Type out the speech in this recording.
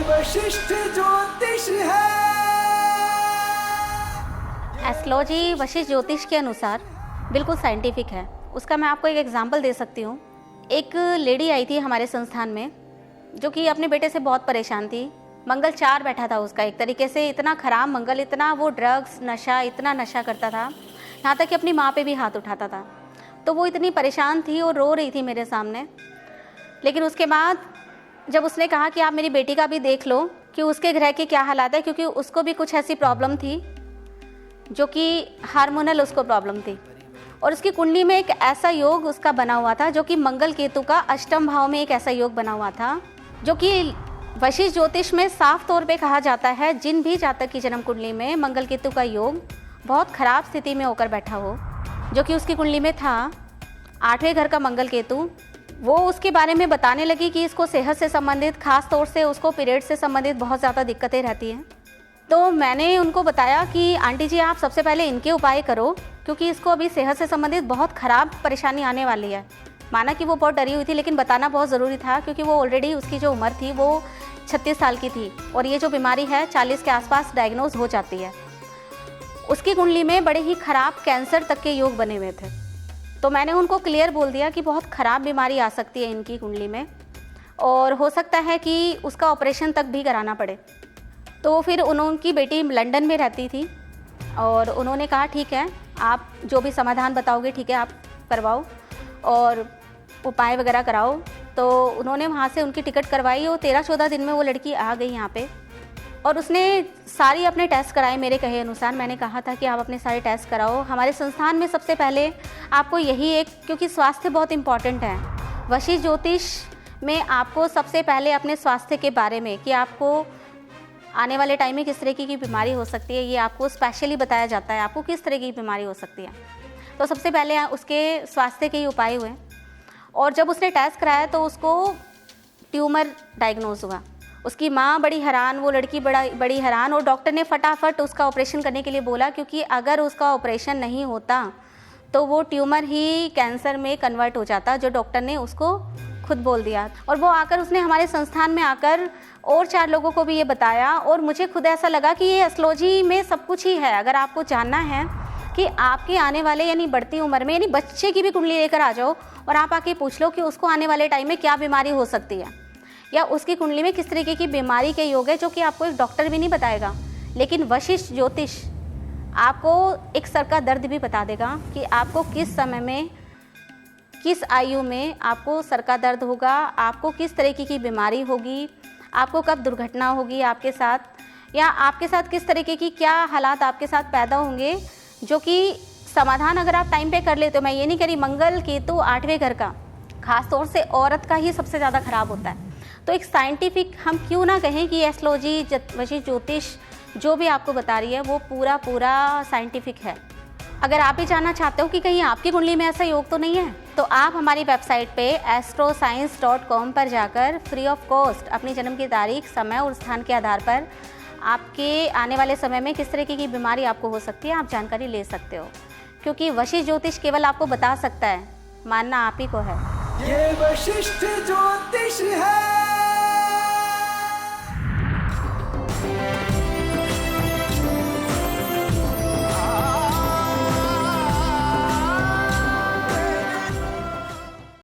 वशिष्ठ ज्योतिष है। एस्ट्रोलॉजी वशिष्ठ ज्योतिष के अनुसार बिल्कुल साइंटिफिक है। उसका मैं आपको एक एग्जांपल दे सकती हूँ। एक लेडी आई थी हमारे संस्थान में जो कि अपने बेटे से बहुत परेशान थी। मंगल 4 बैठा था उसका, एक तरीके से इतना खराब मंगल, इतना वो ड्रग्स नशा, इतना नशा करता था, यहाँ तक कि अपनी माँ पे भी हाथ उठाता था। तो वो इतनी परेशान थी और रो रही थी मेरे सामने। लेकिन उसके बाद जब उसने कहा कि आप मेरी बेटी का भी देख लो कि उसके ग्रह के क्या हालात है, क्योंकि उसको भी कुछ ऐसी प्रॉब्लम थी जो कि हार्मोनल उसको प्रॉब्लम थी, और उसकी कुंडली में एक ऐसा योग उसका बना हुआ था जो कि मंगल केतु का अष्टम भाव में एक ऐसा योग बना हुआ था, जो कि वशिष्ठ ज्योतिष में साफ तौर पे कहा जाता है जिन भी जातक की जन्म कुंडली में मंगल केतु का योग बहुत खराब स्थिति में होकर बैठा हो, जो कि उसकी कुंडली में था 8वें घर का मंगल केतु, वो उसके बारे में बताने लगी कि इसको सेहत से संबंधित, खास तौर से उसको पीरियड से संबंधित बहुत ज़्यादा दिक्कतें रहती हैं। तो मैंने उनको बताया कि आंटी जी आप सबसे पहले इनके उपाय करो, क्योंकि इसको अभी सेहत से संबंधित बहुत ख़राब परेशानी आने वाली है। माना कि वो बहुत डरी हुई थी, लेकिन बताना बहुत ज़रूरी था क्योंकि वो ऑलरेडी उसकी जो उम्र थी वो 36 साल की थी और ये जो बीमारी है 40 के आसपास डायग्नोज हो जाती है। उसकी कुंडली में बड़े ही ख़राब कैंसर तक के योग बने हुए थे। तो मैंने उनको क्लियर बोल दिया कि बहुत ख़राब बीमारी आ सकती है इनकी कुंडली में और हो सकता है कि उसका ऑपरेशन तक भी कराना पड़े। तो फिर उनकी बेटी लंदन में रहती थी और उन्होंने कहा ठीक है, आप जो भी समाधान बताओगे ठीक है आप करवाओ और उपाय वगैरह कराओ। तो उन्होंने वहाँ से उनकी टिकट करवाई और 13-14 दिन में वो लड़की आ गई यहाँ पे और उसने सारी अपने टेस्ट कराए मेरे कहे अनुसार। मैंने कहा था कि आप अपने सारे टेस्ट कराओ। हमारे संस्थान में सबसे पहले आपको यही एक, क्योंकि स्वास्थ्य बहुत इम्पॉर्टेंट है, वशिष्ठ ज्योतिष में आपको सबसे पहले अपने स्वास्थ्य के बारे में कि आपको आने वाले टाइम में किस तरह की बीमारी हो सकती है ये आपको स्पेशली बताया जाता है, आपको किस तरह की बीमारी हो सकती है। तो सबसे पहले उसके स्वास्थ्य के ही उपाय हुए और जब उसने टेस्ट कराया तो उसको ट्यूमर डायग्नोज हुआ। उसकी माँ बड़ी हैरान, वो लड़की बड़ी हैरान, और डॉक्टर ने फटाफट उसका ऑपरेशन करने के लिए बोला, क्योंकि अगर उसका ऑपरेशन नहीं होता तो वो ट्यूमर ही कैंसर में कन्वर्ट हो जाता, जो डॉक्टर ने उसको खुद बोल दिया। और वो आकर उसने हमारे संस्थान में आकर और 4 लोगों को भी ये बताया और मुझे खुद ऐसा लगा कि ये एस्ट्रोलॉजी में सब कुछ ही है। अगर आपको जानना है कि आपके आने वाले यानी बढ़ती उम्र में, यानी बच्चे की भी कुंडली लेकर आ जाओ और आप आके पूछ लो कि उसको आने वाले टाइम में क्या बीमारी हो सकती है या उसकी कुंडली में किस तरीके की बीमारी के योग है, जो कि आपको एक डॉक्टर भी नहीं बताएगा, लेकिन वशिष्ठ ज्योतिष आपको एक सर का दर्द भी बता देगा कि आपको किस समय में, किस आयु में आपको सर का दर्द होगा, आपको किस तरीके की बीमारी होगी, आपको कब दुर्घटना होगी आपके साथ, या आपके साथ किस तरीके की क्या हालात आपके साथ पैदा होंगे, जो कि समाधान अगर आप टाइम पे कर लेते हो। मैं ये नहीं कह रही मंगल केतु 8वें घर का खास तौर से औरत का ही सबसे ज़्यादा खराब होता है। तो एक साइंटिफिक हम क्यों ना कहें कि एस्ट्रोलॉजी वशिष्ठ ज्योतिष जो भी आपको बता रही है वो पूरा साइंटिफिक है। अगर आप भी जानना चाहते हो कि कहीं आपकी कुंडली में ऐसा योग तो नहीं है, तो आप हमारी वेबसाइट पे astroscience.com पर जाकर फ्री ऑफ कॉस्ट अपनी जन्म की तारीख, समय और स्थान के आधार पर आपके आने वाले समय में किस तरीके की बीमारी आपको हो सकती है आप जानकारी ले सकते हो, क्योंकि वशिष्ठ ज्योतिष केवल आपको बता सकता है, मानना आप ही को है। ये वशिष्ठ ज्योतिष है।